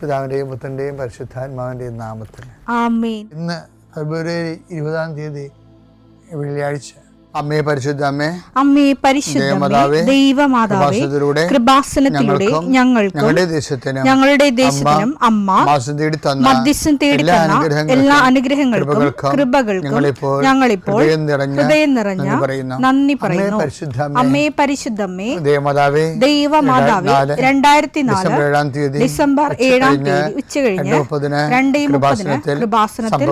പിതാവിൻ്റെയും പുത്രൻ്റെയും പരിശുദ്ധാത്മാവിൻ്റെയും നാമത്തിൽ ആമേൻ. ഇന്ന് ഫെബ്രുവരി 20 വെള്ളിയാഴ്ച. അമ്മേ പരിശുദ്ധ അമ്മേ, അമ്മേ പരിശുദ്ധ ദൈവമാതാവേ, കൃപാസനത്തിലൂടെ ഞങ്ങൾക്കും ഞങ്ങളുടെ ദേശത്തിനും അമ്മ മധ്യസ്ഥം തേടി തന്ന എല്ലാ അനുഗ്രഹങ്ങൾക്കും കൃപകൾക്കും ഞങ്ങളിപ്പോൾ ഹൃദയം നിറഞ്ഞ നന്ദി പറയുന്നു. അമ്മേ പരിശുദ്ധമ്മേ ദൈവമാതാവേ, 2004 ഡിസംബർ 7 ഉച്ചകഴിഞ്ഞ് 2:30 കൃപാസനത്തിൽ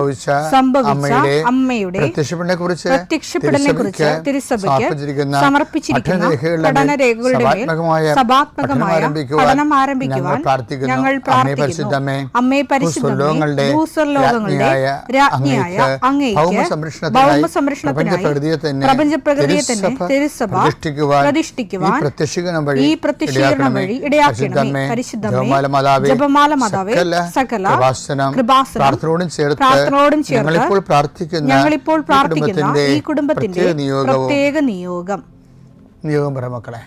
സംഭവിച്ച അമ്മയുടെ പ്രത്യക്ഷപ്പെടലിനെ കുറിച്ച് തിരുസഭയ്ക്ക് സമർപ്പിച്ചിരിക്കുന്ന പഠനരേഖകളുടെ മേൽ സഭാത്മകമായ പഠനം ആരംഭിക്കുവാൻ ഞങ്ങൾ പ്രാർത്ഥിക്കുന്നു. അമ്മേ പരിശുദ്ധമേ, ഭൂസ്വർലോകങ്ങളുടെ രാജ്ഞിയായ അങ്ങേയ്ക്ക് ഭൗമസംരക്ഷണത്തിനായി പ്രപഞ്ചപ്രകൃതിയെ തന്നെ തിരുസഭ പ്രതിഷ്ഠിക്കുവാൻ ഈ പ്രത്യക്ഷീകരണം വഴി ഇടയാക്കണമേ. പരിശുദ്ധമേ, ജപമാല മാതാവേ, സകല കൃപാസനം പ്രാർത്ഥനയോടും ചേർത്ത് ഞങ്ങളിപ്പോൾ പ്രാർത്ഥിക്കുന്ന ഈ കുടുംബത്തിന്റെ പ്രത്യേക നിയോഗം പറ മക്കളെ.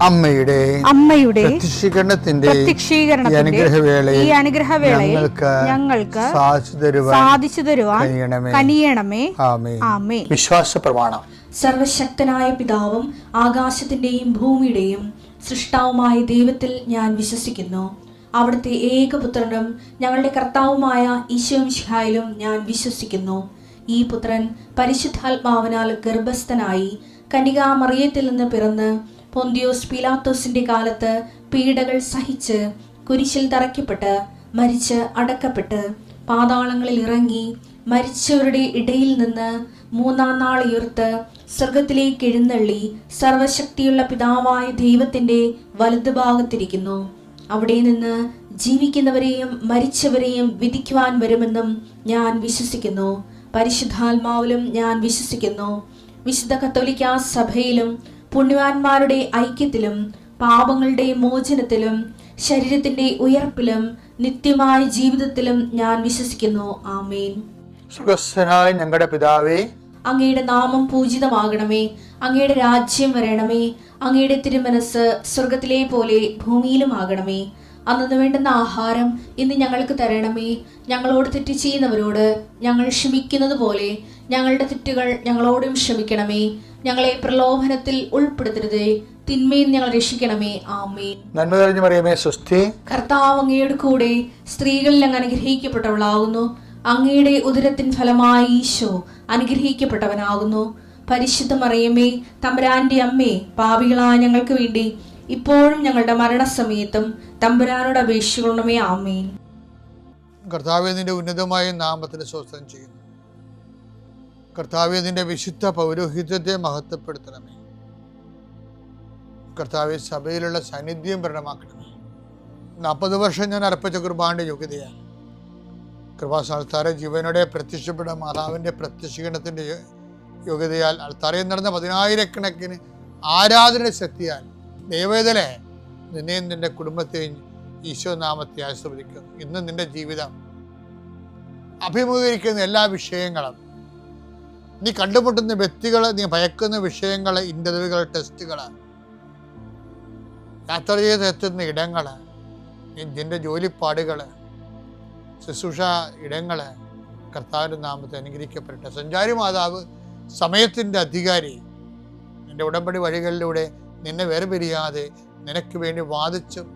അമ്മയുടെ പ്രത്യക്ഷീകരണത്തിന്റെ ഈ അനുഗ്രഹവേളയിൽ ഞങ്ങൾക്ക് സാധിച്ചു തരുവാൻ കനിയണമേ. ആമേൻ. വിശ്വാസ പ്രമാണം. സർവശക്തനായ പിതാവും ആകാശത്തിന്റെയും ഭൂമിയുടെയും സൃഷ്ടാവുമായ ദൈവത്തിൽ ഞാൻ വിശ്വസിക്കുന്നു. അവിടുത്തെ ഏകപുത്രനും ഞങ്ങളുടെ കർത്താവുമായ ഈശോമിശിഹായിലും ഞാൻ വിശ്വസിക്കുന്നു. ഈ പുത്രൻ പരിശുദ്ധാത്മാവിനാൽ ഗർഭസ്ഥനായി കന്യകാമറിയത്തിൽ നിന്ന് പിറന്ന് പൊന്തിയോസ് പീലാത്തോസിന്റെ കാലത്ത് പീഡകൾ സഹിച്ച് കുരിശിൽ തറയ്ക്കപ്പെട്ട് മരിച്ച് അടക്കപ്പെട്ട് പാതാളങ്ങളിൽ ഇറങ്ങി മരിച്ചവരുടെ ഇടയിൽ നിന്ന് 3-ാം നാൾ ഉയർത്ത് സ്വർഗത്തിലേക്ക് എഴുന്നള്ളി സർവശക്തിയുള്ള പിതാവായ ദൈവത്തിന്റെ വലതുഭാഗത്തിരിക്കുന്നു. അവിടെ നിന്ന് ജീവിക്കുന്നവരെയും മരിച്ചവരെയും വിധിക്കുവാൻ വരുമെന്നും ഞാൻ വിശ്വസിക്കുന്നു. പരിശുദ്ധാത്മാവിലും ഞാൻ വിശ്വസിക്കുന്നു. വിശുദ്ധ കത്തോലിക്കാ സഭയിലും പുണ്യവാന്മാരുടെ ഐക്യത്തിലും പാപങ്ങളുടെ മോചനത്തിലും ശരീരത്തിന്റെ ഉയർപ്പിലും നിത്യമായ ജീവിതത്തിലും ഞാൻ വിശ്വസിക്കുന്നു. ആമേൻ. സ്വർഗ്ഗസ്ഥനായ ഞങ്ങളുടെ പിതാവേ, അങ്ങയുടെ നാമം പൂജിതമാകണമേ. അങ്ങയുടെ രാജ്യം വരണമേ. അങ്ങയുടെ തിരുമനസ് സ്വർഗത്തിലെ പോലെ ഭൂമിയിലും ആകണമേ. അന്നു വേണ്ടുന്ന ആഹാരം ഇന്ന് ഞങ്ങൾക്ക് തരണമേ. ഞങ്ങളോട് തെറ്റ് ചെയ്യുന്നവരോട് ഞങ്ങൾ ക്ഷമിക്കുന്നത് പോലെ ഞങ്ങളുടെ തെറ്റുകൾ ഞങ്ങളോടും ക്ഷമിക്കണമേ. ഞങ്ങളെ പ്രലോഭനത്തിൽ ഉൾപ്പെടുത്തരുതേ, തിന്മയിൽ ഞങ്ങൾ രക്ഷിക്കണമേ. ആമേൻ. നന്മ നിറഞ്ഞ മറിയമേ, സ്വസ്തി. കർത്താവ് അങ്ങയുടെ കൂടെ സ്ത്രീകളിൽ അങ്ങ് അനുഗ്രഹിക്കപ്പെട്ടവളാകുന്നു. അങ്ങയുടെ ഉദരത്തിൻ ഫലമായി ഈശോ അനുഗ്രഹിക്കപ്പെട്ടവനാകുന്നു. പരിശുദ്ധ മറിയമേ, തമ്പുരാന്റെ അമ്മേ, പാപികളായ ഞങ്ങൾക്ക് വേണ്ടി ഇപ്പോഴും ഞങ്ങളുടെ മരണസമയത്തും തമ്പുരാനോട് അപേക്ഷിക്കണമേ. ആമേൻ. കർത്താവേ, നിന്റെ ഉന്നതമായ നാമത്തിന് സ്തോത്രം ചെയ്യുന്നു. കർത്താവേ, നിന്റെ വിശുദ്ധ പൗരോഹിത്യത്തെ മഹത്വപ്പെടുത്തണമേ. കർത്താവേ, സഭയിലുള്ള സാന്നിധ്യം പ്രകടമാക്കണമേ. 40 വർഷം ഞാൻ അർപ്പിച്ച കുർബാനയുടെ യോഗ്യതയാണ്. കൃപാസ്ഥാനത്താറെ ജീവനോടെ പ്രത്യക്ഷപ്പെട്ട മാതാവിൻ്റെ പ്രത്യക്ഷീകരണത്തിൻ്റെ യോഗ്യതയാൽ അൾത്താരയിൽ നടന്ന 10,000-കണക്കിന് ആരാധന ശക്തിയാൽ ദൈവവേദനെ നിന്നെയും നിന്റെ കുടുംബത്തെയും ഈശോ നാമത്തെ ആശീർവദിക്കുന്നു. ഇന്ന് നിന്റെ ജീവിതം അഭിമുഖീകരിക്കുന്ന എല്ലാ വിഷയങ്ങളും, നീ കണ്ടുമുട്ടുന്ന വ്യക്തികൾ, നീ ഭയക്കുന്ന വിഷയങ്ങൾ, ഇന്റർവ്യൂകൾ, ടെസ്റ്റുകൾ, യാത്ര ചെയ്തെത്തുന്ന ഇടങ്ങൾ, നിന്റെ ജോലിപ്പാടുകൾ, ശുശ്രൂഷ ഇടങ്ങൾ കർത്താവിൻ്റെ നാമത്തെ അനുഗ്രഹിക്കപ്പെടട്ടെ. സഞ്ചാരി മാതാവ്, സമയത്തിൻ്റെ അധികാരി, നിന്റെ ഉടമ്പടി വഴികളിലൂടെ നിന്നെ വേർപിരിയാതെ നിനക്ക് വേണ്ടി വാദിച്ചും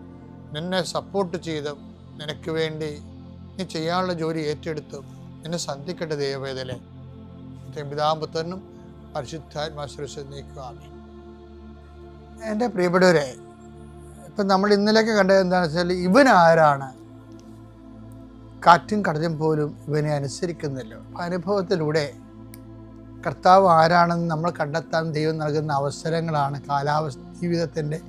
നിന്നെ സപ്പോർട്ട് ചെയ്തും നിനക്ക് വേണ്ടി നീ ചെയ്യാനുള്ള ജോലി ഏറ്റെടുത്തു നിന്നെ സന്ധിക്കട്ടെ ദൈവവേദലെ. പിതാപുത്രനും പരിശുദ്ധാത്മാശ്രയിച്ച് നീക്കുവാമേ. എൻ്റെ പ്രിയപ്പെട്ടവരെ, ഇപ്പം നമ്മൾ ഇന്നലെയൊക്കെ കണ്ടത് എന്താണെന്ന് വെച്ചാൽ, ഇവൻ ആരാണ്? കാറ്റും കടലും പോലും ഇവനെ അനുസരിക്കുന്നല്ലോ. അനുഭവത്തിലൂടെ കർത്താവ് ആരാണെന്ന് നമ്മൾ കണ്ടെത്താൻ ദൈവം നൽകുന്ന അവസരങ്ങളാണ് ജീവിതത്തിൻ്റെ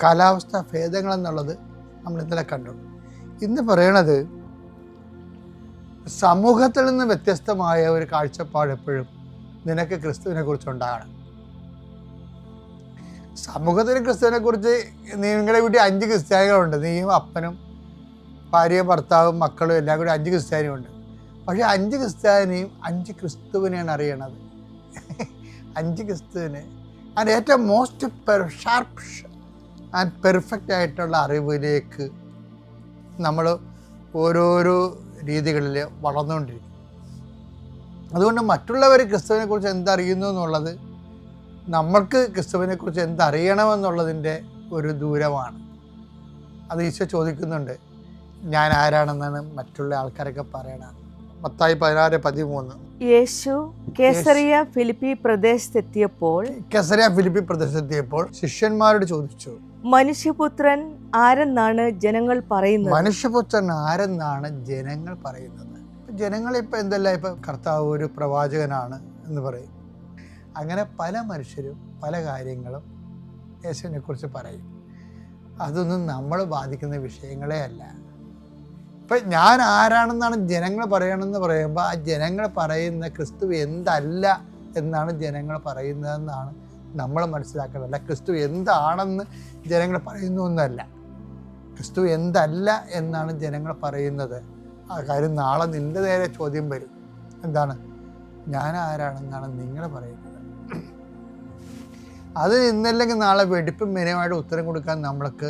കാലാവസ്ഥ ഭേദങ്ങളെന്നുള്ളത് നമ്മൾ ഇന്നലെ കണ്ടു. ഇന്ന് പറയണത് സമൂഹത്തിൽ നിന്ന് വ്യത്യസ്തമായ ഒരു കാഴ്ചപ്പാട് എപ്പോഴും നിനക്ക് ക്രിസ്തുവിനെ കുറിച്ചുണ്ടാകണം. സമൂഹത്തിന് ക്രിസ്തുവിനെ കുറിച്ച്, നിങ്ങളുടെ വീട്ടിൽ 5 ക്രിസ്ത്യാനികളുണ്ട്, നീയും അപ്പനും ഭാര്യയും ഭർത്താവും മക്കളും എല്ലാം കൂടി 5 ക്രിസ്ത്യാനിയുണ്ട്. പക്ഷേ 5 ക്രിസ്ത്യാനിയും 5 ക്രിസ്തുവിനെയാണ് അറിയണത്. 5 ക്രിസ്തുവിനെ അതിൻ്റെ ഏറ്റവും മോസ്റ്റ് ഷാർപ്പ് ആൻഡ് പെർഫെക്റ്റ് ആയിട്ടുള്ള അറിവിലേക്ക് നമ്മൾ ഓരോരോ രീതികളിൽ വളർന്നുകൊണ്ടിരിക്കും. അതുകൊണ്ട് മറ്റുള്ളവർ ക്രിസ്തുവിനെ കുറിച്ച് എന്തറിയുന്നു എന്നുള്ളത് നമ്മൾക്ക് ക്രിസ്തുവിനെ കുറിച്ച് എന്തറിയണമെന്നുള്ളതിൻ്റെ ഒരു ദൂരമാണ്. അത് ഈശോ ചോദിക്കുന്നുണ്ട്, ഞാൻ ആരാണെന്നാണ് മറ്റുള്ള ആൾക്കാരൊക്കെ പറയണത്. മത്തായി 16:13. യേശു കേസറിയ ഫിലിപ്പി പ്രദേശത്തെത്തിയപ്പോൾ ശിഷ്യന്മാരോട് ചോദിച്ചു, മനുഷ്യപുത്രൻ ആരെന്നാണ് ജനങ്ങൾ പറയുന്നത്? മനുഷ്യപുത്രൻ ആരെന്നാണ് ജനങ്ങൾ പറയുന്നത്? ജനങ്ങളിപ്പോൾ എന്തെല്ലാം, ഇപ്പം കർത്താവ് ഒരു പ്രവാചകനാണ് എന്ന് പറയും. അങ്ങനെ പല മനുഷ്യരും പല കാര്യങ്ങളും യേശുവിനെ കുറിച്ച് പറയും. അതൊന്നും നമ്മൾ ബാധിക്കുന്ന വിഷയങ്ങളേ അല്ല. ഇപ്പം ഞാൻ ആരാണെന്നാണ് ജനങ്ങൾ പറയണമെന്ന് പറയുമ്പോൾ, ആ ജനങ്ങൾ പറയുന്ന ക്രിസ്തു എന്തല്ല എന്നാണ് ജനങ്ങൾ പറയുന്നതെന്നാണ് നമ്മൾ മനസ്സിലാക്കേണ്ടത്. അല്ല ക്രിസ്തു എന്താണെന്ന് ജനങ്ങൾ പറയുന്നു എന്നല്ല, ക്രിസ്തു എന്തല്ല എന്നാണ് ജനങ്ങൾ പറയുന്നത്. ആ കാര്യം നാളെ നിൻ്റെ നേരെ ചോദ്യം വരും. എന്താണ്? ഞാൻ ആരാണെന്നാണ് നിങ്ങൾ പറയുന്നത്. അത് ഇന്നല്ലെങ്കിൽ നാളെ വെടിപ്പും മെനയുമായിട്ട് ഉത്തരം കൊടുക്കാൻ നമ്മൾക്ക്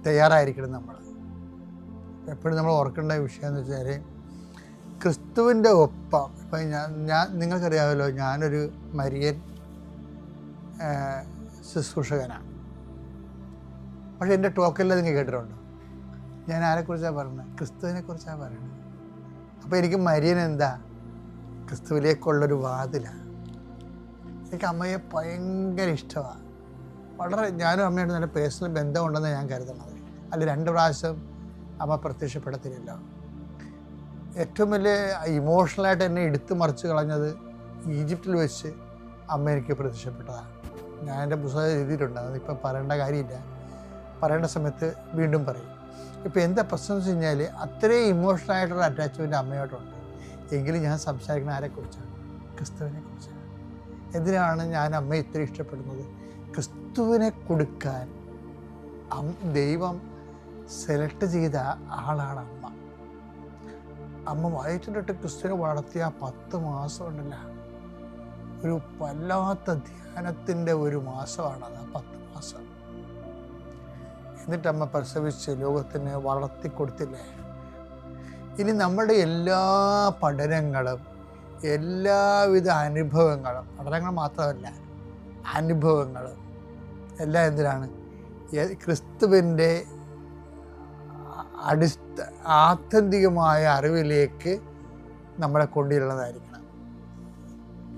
തയ്യാറായിരിക്കണം. നമ്മൾ എപ്പോഴും നമ്മൾ ഓർക്കേണ്ട വിഷയം എന്ന് വെച്ചാൽ, ക്രിസ്തുവിൻ്റെ ഒപ്പം ഇപ്പം ഞാൻ നിങ്ങൾക്കറിയാമല്ലോ, ഞാനൊരു മരിയൻ ശുശ്രൂഷകനാണ്. പക്ഷേ എൻ്റെ ടോക്കെല്ലാം നിങ്ങൾ കേട്ടിട്ടുണ്ടോ? ഞാൻ ആരെക്കുറിച്ചാണ് പറയുന്നത്? ക്രിസ്തുവിനെ കുറിച്ചാണ് പറയുന്നത്. അപ്പോൾ എനിക്ക് മരിയൻ എന്താ? ക്രിസ്തുവിലേക്കുള്ളൊരു വാതിലാണ്. എനിക്ക് അമ്മയെ ഭയങ്കര ഇഷ്ടമാണ്. വളരെ ഞാനും അമ്മയായിട്ട് നല്ല പേഴ്സണൽ ബന്ധമുണ്ടെന്ന് ഞാൻ കരുതുന്നത്. അല്ല 2 പ്രാവശ്യം അമ്മ പ്രത്യക്ഷപ്പെടത്തില്ലല്ലോ. ഏറ്റവും വലിയ ഇമോഷണലായിട്ട് എന്നെ എടുത്തു മറിച്ച് കളഞ്ഞത് ഈജിപ്തിൽ വെച്ച് അമ്മ എനിക്ക് പ്രത്യക്ഷപ്പെട്ടതാണ്. ഞാൻ എൻ്റെ പുസ്തകം എഴുതിയിട്ടുണ്ട്, അതിപ്പോൾ പറയേണ്ട കാര്യമില്ല, പറയേണ്ട സമയത്ത് വീണ്ടും പറയും. ഇപ്പോൾ എന്താ പ്രശ്നം എന്ന് വെച്ച് കഴിഞ്ഞാൽ, അത്രയും ഇമോഷണലായിട്ടുള്ള അറ്റാച്ച്മെൻറ്റ് അമ്മയോട്ടുണ്ട്. എങ്കിലും ഞാൻ സംസാരിക്കുന്ന ആരെക്കുറിച്ചാണ്? ക്രിസ്തുവിനെ കുറിച്ചാണ്. എന്തിനാണ് ഞാൻ അമ്മയെ ഇത്ര ഇഷ്ടപ്പെടുന്നത്? ക്രിസ്തുവിനെ കൊടുക്കാൻ ദൈവം സെലക്ട് ചെയ്ത ആളാണ് അമ്മ. അമ്മ വയറ്റിലിട്ട് ക്രിസ്തുവിനെ വളർത്തിയ 10 മാസം ഉണ്ടല്ല, ഒരു വല്ലാത്ത ധ്യാനത്തിൻ്റെ ഒരു മാസമാണത്, ആ 10 മാസം. എന്നിട്ട് അമ്മ പ്രസവിച്ച് ലോകത്തിന് വളർത്തിക്കൊടുത്തില്ലേ. ഇനി നമ്മുടെ എല്ലാ പഠനങ്ങളും എല്ലാവിധ അനുഭവങ്ങളും, പഠനങ്ങൾ മാത്രമല്ല അനുഭവങ്ങളും എല്ലാം എന്തിനാണ്? ക്രിസ്തുവിൻ്റെ ആത്യന്തികമായ അറിവിലേക്ക് നമ്മളെ കൊണ്ടുവരുന്നതായിരിക്കണം.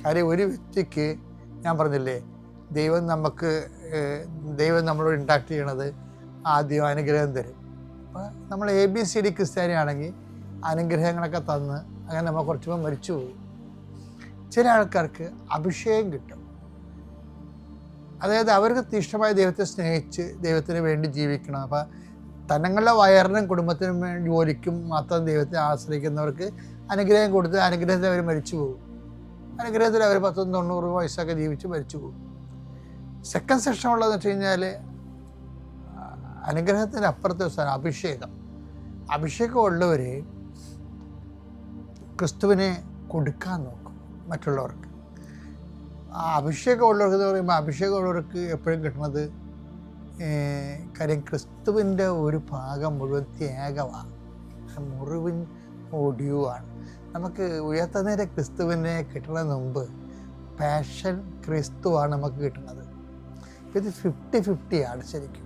കാര്യം ഒരു വ്യക്തിക്ക്, ഞാൻ പറഞ്ഞില്ലേ, ദൈവം നമ്മളോട് ഇൻട്രാക്ട് ചെയ്യണത് ആദ്യം അനുഗ്രഹം തരും. അപ്പോൾ നമ്മൾ ABCD ക്രിസ്ത്യാനി ആണെങ്കിൽ അനുഗ്രഹങ്ങളൊക്കെ തന്ന് അങ്ങനെ നമ്മൾ കുറച്ചുമ്പോൾ മരിച്ചു പോകും. ചില ആൾക്കാർക്ക് അഭിഷേകം കിട്ടും. അതായത് അവർക്ക് തീഷ്ണമായ ദൈവത്തെ സ്നേഹിച്ച് ദൈവത്തിന് വേണ്ടി ജീവിക്കണം. അപ്പോൾ തങ്ങളുടെ വയറിനും കുടുംബത്തിനും വേണ്ടി ജോലിക്കും മാത്രം ദൈവത്തെ ആശ്രയിക്കുന്നവർക്ക് അനുഗ്രഹം കൊടുത്ത് അനുഗ്രഹത്തിൽ അവർ മരിച്ചു പോകും. അനുഗ്രഹത്തിൽ അവർ 90 വയസ്സൊക്കെ ജീവിച്ച് മരിച്ചു പോകും. സെക്കൻഡ് സെക്ഷൻ ഉള്ളതെന്ന് വെച്ച് കഴിഞ്ഞാൽ അനുഗ്രഹത്തിൻ്റെ അപ്പുറത്തെ സ്ഥലം അഭിഷേകം ഉള്ളവർ ക്രിസ്തുവിനെ കൊടുക്കാൻ നോക്കും മറ്റുള്ളവർക്ക്. ആ അഭിഷേകമുള്ളവർക്ക് എന്ന് പറയുമ്പോൾ അഭിഷേകമുള്ളവർക്ക് എപ്പോഴും കിട്ടുന്നത് കാര്യം ക്രിസ്തുവിൻ്റെ ഒരു ഭാഗം മുഴുവൻ ത്യാഗമാണ്, മുറിവിൻ ഒടിയുവാണ്. നമുക്ക് ഉയർത്തുന്നേരെ ക്രിസ്തുവിനെ കിട്ടുന്നതിന് മുമ്പ് പാഷൻ ക്രിസ്തുവാണ് നമുക്ക് കിട്ടുന്നത്. ഇത് 50-50 ആണ് ശരിക്കും.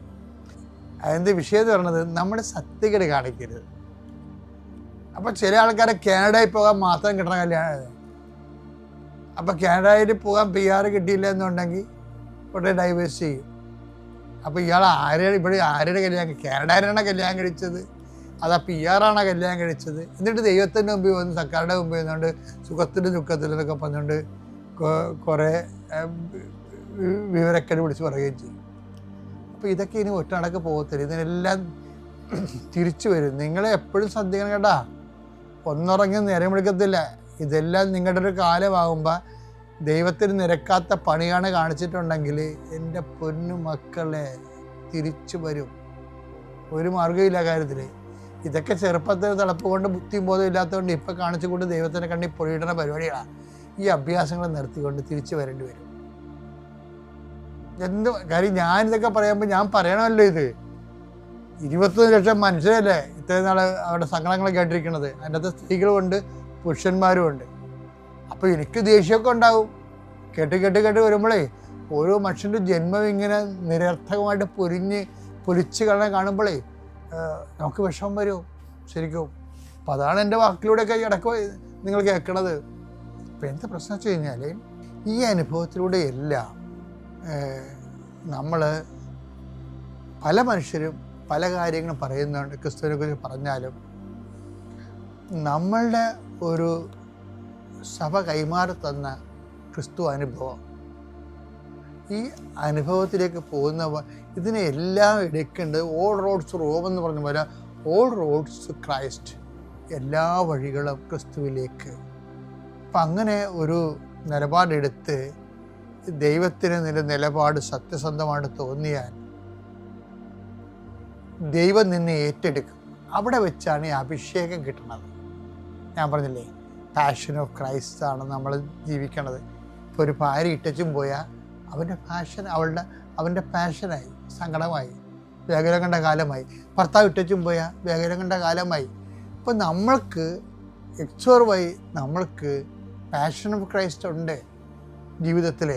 അതിൻ്റെ വിഷയം എന്ന് പറയുന്നത് നമ്മുടെ സത്യക്കേട് കാണിക്കരുത്. അപ്പം ചില ആൾക്കാരെ കാനഡയിൽ പോകാൻ മാത്രം കിട്ടണ കല്യാണം. അപ്പം കാനഡയിൽ പോകാൻ PR കിട്ടിയില്ല എന്നുണ്ടെങ്കിൽ ഉടനെ ഡൈവേഴ്സ് ചെയ്യും. അപ്പോൾ ഇയാൾ ഇവിടെ ആരുടെ കല്യാണം, കാനഡയിലാണ് കല്യാണം കഴിച്ചത്, അതാ PR ആണോ കല്യാണം കഴിച്ചത്? എന്നിട്ട് ദൈവത്തിൻ്റെ മുമ്പിൽ വന്ന് സർക്കാരുടെ മുമ്പിൽ വന്നുകൊണ്ട് സുഖത്തിലും ദുഃഖത്തിലും എന്നൊക്കെ പറഞ്ഞുകൊണ്ട് കുറേ വിവരക്കേട് വിളിച്ച് പറയുകയും ചെയ്യും. അപ്പോൾ ഇതൊക്കെ ഇനി ഒറ്റടക്ക് പോകത്തില്ല, ഇതിനെല്ലാം തിരിച്ചു വരും. നിങ്ങളെ എപ്പോഴും ശ്രദ്ധിക്കണം കേട്ടാ, ഒന്നുറങ്ങി നേരം വിളിക്കത്തില്ല. ഇതെല്ലാം നിങ്ങളുടെ ഒരു കാലമാകുമ്പോൾ ദൈവത്തിന് നിരക്കാത്ത പണിയാണ് കാണിച്ചിട്ടുണ്ടെങ്കിൽ എൻ്റെ പൊന്നു മക്കളെ തിരിച്ചു വരും. ഒരു മാർഗ്ഗമില്ല കാര്യത്തിൽ. ഇതൊക്കെ ചെറുപ്പത്തിൽ തിളപ്പ് കൊണ്ട് ബുദ്ധിയും ബോധം ഇല്ലാത്തതുകൊണ്ട് ഇപ്പം കാണിച്ചുകൊണ്ട് ദൈവത്തിനെ കണ്ടി പൊടിയിടുന്ന പരിപാടികളാണ്. ഈ അഭ്യാസങ്ങൾ നിർത്തിക്കൊണ്ട് തിരിച്ചു വരേണ്ടി വരും. എന്ത് കാര്യം, ഞാനിതൊക്കെ പറയുമ്പോൾ ഞാൻ പറയണമല്ലോ, ഇത് 21 ലക്ഷം മനുഷ്യരല്ലേ ഇത്രയും നാൾ അവരുടെ സങ്കടങ്ങൾ കേട്ടിരിക്കുന്നത്. അതിൻ്റെ അകത്ത് സ്ത്രീകളുമുണ്ട് പുരുഷന്മാരും ഉണ്ട്. അപ്പോൾ എനിക്ക് ദേഷ്യമൊക്കെ ഉണ്ടാവും കേട്ട് വരുമ്പോഴേ ഓരോ മനുഷ്യൻ്റെ ജന്മം ഇങ്ങനെ നിരർത്ഥകമായിട്ട് പൊലിച്ച് കാണുമ്പോഴേ നമുക്ക് വിഷമം വരും ശരിക്കും. അപ്പോൾ അതാണ് എൻ്റെ വാക്കിലൂടെയൊക്കെ ഇടയ്ക്ക് നിങ്ങൾ കേൾക്കണത്. അപ്പോൾ എന്താ പ്രശ്നം വെച്ച് കഴിഞ്ഞാൽ, ഈ അനുഭവത്തിലൂടെയെല്ലാം നമ്മൾ പല മനുഷ്യരും പല കാര്യങ്ങളും പറയുന്നുണ്ട്. ക്രിസ്തുവിനെ കുറിച്ച് പറഞ്ഞാലും നമ്മളുടെ ഒരു സഭ കൈമാറി തന്ന ക്രിസ്തു അനുഭവം, ഈ അനുഭവത്തിലേക്ക് പോകുന്നവർ ഇതിനെ എല്ലാം എടുക്കേണ്ടത് ഓൾ റോഡ്സ് റോം എന്ന് പറഞ്ഞ പോലെ ഓൾ റോഡ്സ് ക്രൈസ്റ്റ്, എല്ലാ വഴികളും ക്രിസ്തുവിലേക്ക്. അപ്പം അങ്ങനെ ഒരു നിലപാടെടുത്ത് ദൈവത്തിന് നിലപാട് സത്യസന്ധമായിട്ട് തോന്നിയാൽ ദൈവം നിന്നെ ഏറ്റെടുക്കും. അവിടെ വെച്ചാണ് ഈ അഭിഷേകം കിട്ടുന്നത്. ഞാൻ പറഞ്ഞില്ലേ, പാഷൻ ഓഫ് ക്രൈസ്റ്റ് ആണ് നമ്മൾ ജീവിക്കണത്. ഇപ്പോൾ ഒരു ഭാര്യ ഇട്ടച്ചും പോയാൽ അവൻ്റെ പാഷൻ അവൻ്റെ പാഷനായി, സങ്കടമായി, വേഗം കണ്ട കാലമായി. ഭർത്താവ് ഇട്ടച്ചും പോയാൽ വേഗം കണ്ട കാലമായി. അപ്പോൾ നമ്മൾക്ക് എക്സോർവായി നമ്മൾക്ക് പാഷൻ ഓഫ് ക്രൈസ്റ്റ് ഉണ്ട് ജീവിതത്തിൽ.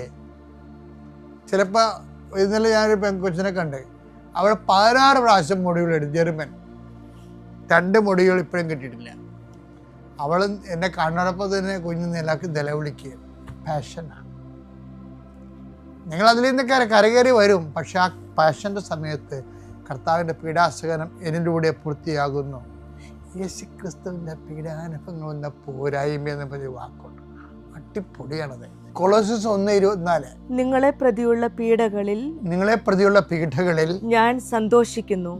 ചിലപ്പോൾ ഇന്നലെ ഞാനൊരു പെൺകൊച്ചിനെ കണ്ട്, അവൾ 16 പ്രാവശ്യം മൊഡ്യൂളെടുത്ത്, ജർമ്മൻ 2 മൊഡ്യൂൾ ഇപ്പോഴും കിട്ടിയിട്ടില്ല. അവൾ എന്നെ കണ്ണടപ്പോൾ തന്നെ കുഞ്ഞു നിലക്ക് നിലവിളിക്കുക. പാഷനാണ്. നിങ്ങളതിൽ നിന്നൊക്കെ കരകയറി വരും. പക്ഷെ ആ പാഷൻ്റെ സമയത്ത് കർത്താവിൻ്റെ പീഡാസഹനം എന്നിലൂടെ പൂർത്തിയാകുന്നു. യേശുക്രിസ്തുവിൻ്റെ പീഡാനുഭവങ്ങൾ എന്ന പോരായ്മ എന്ന് പറഞ്ഞ വാക്കുണ്ട്. അടിപൊളിയാണത്. കൊളോസ്യസ് 1:24 നിങ്ങളെ പ്രതിയുള്ള പീഡകളിൽ ഞാൻ സന്തോഷിക്കുന്നു.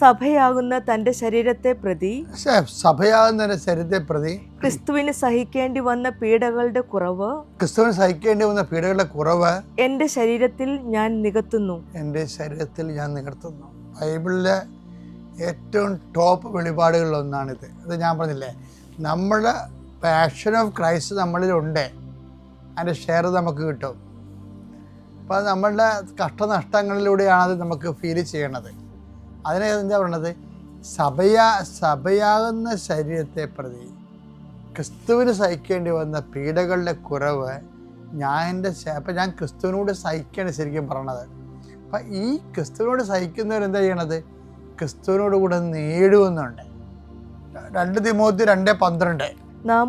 സഭയാകുന്ന തന്റെ ശരീരത്തെ പ്രതി ക്രിസ്തുവിന് സഹിക്കേണ്ടി വന്ന പീഡകളുടെ കുറവ് എന്റെ ശരീരത്തിൽ ഞാൻ നികത്തുന്നു. ബൈബിളിലെ ഏറ്റവും ടോപ്പ് വെളിപാടുകളിലൊന്നാണിത്. അത് ഞാൻ പറഞ്ഞില്ലേ, നമ്മുടെ പാഷൻ ഓഫ് ക്രൈസ്റ്റ് നമ്മളിലുണ്ട്. അതിൻ്റെ ഷെയർ നമുക്ക് കിട്ടും. അപ്പോൾ അത് നമ്മളുടെ കഷ്ടനഷ്ടങ്ങളിലൂടെയാണ് അത് നമുക്ക് ഫീൽ ചെയ്യണത്. അതിനെ എന്താ പറയണത്, സഭയാകുന്ന ശരീരത്തെ പ്രതി ക്രിസ്തുവിന് സഹിക്കേണ്ടി വന്ന പീഡകളുടെ കുറവ് അപ്പം ഞാൻ ക്രിസ്തുവിനോട് സഹിക്കുകയാണ് ശരിക്കും പറയണത്. അപ്പം ഈ ക്രിസ്തുവിനോട് സഹിക്കുന്നവരെന്താ ചെയ്യണത്, ക്രിസ്തുവിനോട് കൂടെ നേടുമെന്നുണ്ട്. 2 തിമോത്തി 2:12 നാം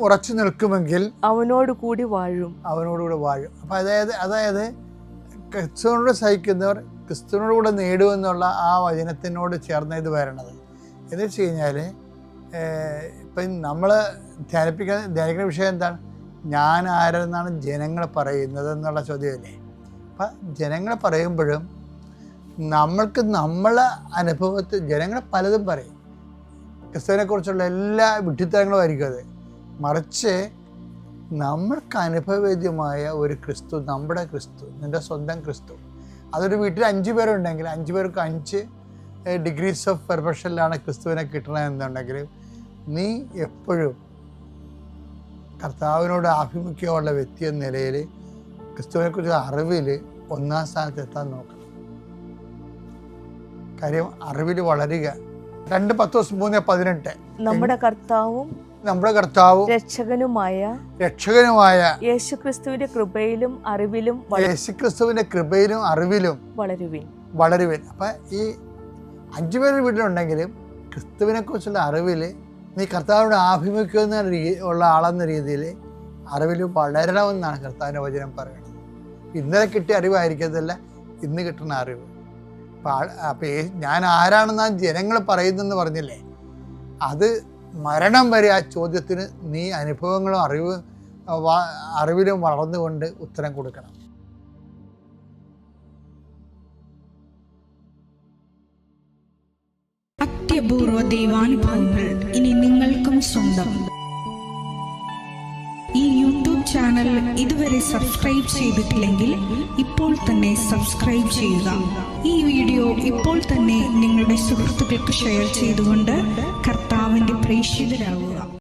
ഉറച്ചു നിൽക്കുമെങ്കിൽ അവനോട് കൂടി വാഴും. അപ്പം അതായത് ക്രിസ്തുവിനോട് സഹിക്കുന്നവർ ക്രിസ്തുവിനോട് കൂടെ നേടുമെന്നുള്ള ആ വചനത്തിനോട് ചേർന്ന ഇത് വരണത്. എന്ന് വെച്ച് കഴിഞ്ഞാൽ ഇപ്പം നമ്മൾ ധ്യാനിക്കുന്ന വിഷയം എന്താണ്, ഞാൻ ആരെന്നാണ് ജനങ്ങൾ പറയുന്നത് എന്നുള്ള ചോദ്യമല്ലേ. അപ്പം ജനങ്ങൾ പറയുമ്പോഴും നമ്മളെ അനുഭവത്തിൽ ജനങ്ങൾ പലതും പറയും. ക്രിസ്തുവിനെക്കുറിച്ചുള്ള എല്ലാ വിഡ്ഢിത്തരങ്ങളും ആയിരിക്കും അത്. മറിച്ച് നമ്മൾക്ക് അനുഭവവേദ്യമായ ഒരു ക്രിസ്തു, നമ്മുടെ ക്രിസ്തു, നിൻ്റെ സ്വന്തം ക്രിസ്തു. അതൊരു വീട്ടിൽ 5 പേരുണ്ടെങ്കിൽ 5 പേർക്ക് 5 ഡിഗ്രീസ് ഓഫ് പെർഫെക്ഷനിലാണ് ക്രിസ്തുവിനെ കിട്ടണമെന്നുണ്ടെങ്കിൽ നീ എപ്പോഴും കർത്താവിനോട് ആഭിമുഖ്യമുള്ള വ്യക്തി എന്ന നിലയിൽ ക്രിസ്തുവിനെക്കുറിച്ച് അറിവിൽ 1-ാം സ്ഥാനത്ത് എത്താൻ നോക്കണം. കാര്യം അറിവിൽ വളരുക. 2:10-3:18 നമ്മുടെ കർത്താവും രക്ഷകനുമായ യേശുക്രിസ്തുവിന്റെ കൃപയിലും അറിവിലും വളരുവിൻ. അപ്പം ഈ 5 പേരുടെ വീട്ടിലുണ്ടെങ്കിലും ക്രിസ്തുവിനെക്കുറിച്ചുള്ള അറിവിൽ നീ കർത്താവിനോട് ആഭിമുഖ്യം ഉള്ള ആളെന്ന രീതിയിൽ അറിവിൽ വളരണമെന്നാണ് കർത്താവിൻ്റെ വചനം പറയുന്നത്. ഇന്നലെ കിട്ടിയ അറിവായിരിക്കത്തില്ല ഇന്ന് കിട്ടുന്ന അറിവ്. അപ്പം ഞാൻ ആരാണെന്നാണ് ജനങ്ങൾ പറയുന്നതെന്ന് പറഞ്ഞില്ലേ, അത് മരണം വരെ ആ ചോദ്യത്തിന് നീ അനുഭവങ്ങളും അറിവിലും വളർന്നുകൊണ്ട് ഉത്തരം കൊടുക്കണം. അത്യപൂർവ ദൈവാനുഭവങ്ങൾ ഇനി നിങ്ങൾക്കും സ്വന്തം. ഈ യൂട്യൂബ് ചാനൽ ഇതുവരെ സബ്സ്ക്രൈബ് ചെയ്തിട്ടില്ലെങ്കിൽ ഇപ്പോൾ തന്നെ സബ്സ്ക്രൈബ് ചെയ്യുക. ഈ വീഡിയോ ഇപ്പോൾ തന്നെ നിങ്ങളുടെ സുഹൃത്തുക്കൾക്ക് ഷെയർ ചെയ്തുകൊണ്ട് കർത്താവിൻ്റെ പ്രേക്ഷിതരാകുക.